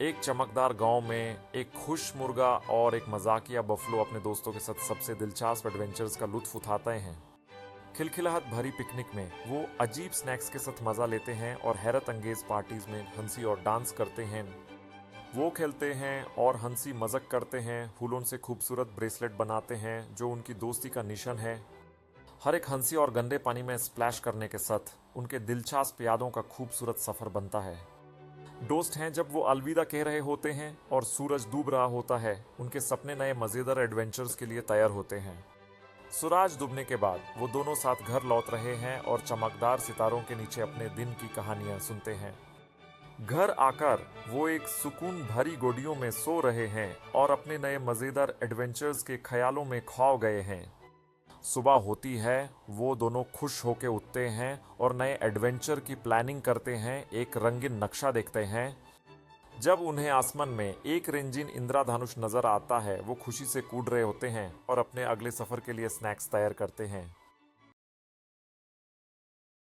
एक चमकदार गांव में एक खुश मुर्गा और एक मजाकिया बफलो अपने दोस्तों के साथ सबसे दिलचस्प एडवेंचर्स का लुत्फ उठाते हैं। खिलखिलाहट भरी पिकनिक में वो अजीब स्नैक्स के साथ मजा लेते हैं और हैरत अंगेज पार्टीज में हंसी और डांस करते हैं। वो खेलते हैं और हंसी मजाक करते हैं, फूलों से खूबसूरत ब्रेसलेट बनाते हैं जो उनकी दोस्ती का निशान है। हर एक हंसी और गंदे पानी में स्प्लैश करने के साथ उनके दिलचस्प यादों का खूबसूरत सफर बनता है। दोस्त हैं जब वो अलविदा कह रहे होते हैं और सूरज डूब रहा होता है, उनके सपने नए मजेदार एडवेंचर्स के लिए तैयार होते हैं। सूरज डूबने के बाद वो दोनों साथ घर लौट रहे हैं और चमकदार सितारों के नीचे अपने दिन की कहानियां सुनते हैं। घर आकर वो एक सुकून भरी गोदियों में सो रहे हैं और अपने नए मजेदार एडवेंचर्स के ख्यालों में खो गए हैं। सुबह होती है, वो दोनों खुश होकर उठते हैं और नए एडवेंचर की प्लानिंग करते हैं, एक रंगीन नक्शा देखते हैं। जब उन्हें आसमान में एक रंगीन इंद्रधनुष नजर आता है, वो खुशी से कूद रहे होते हैं और अपने अगले सफर के लिए स्नैक्स तैयार करते हैं।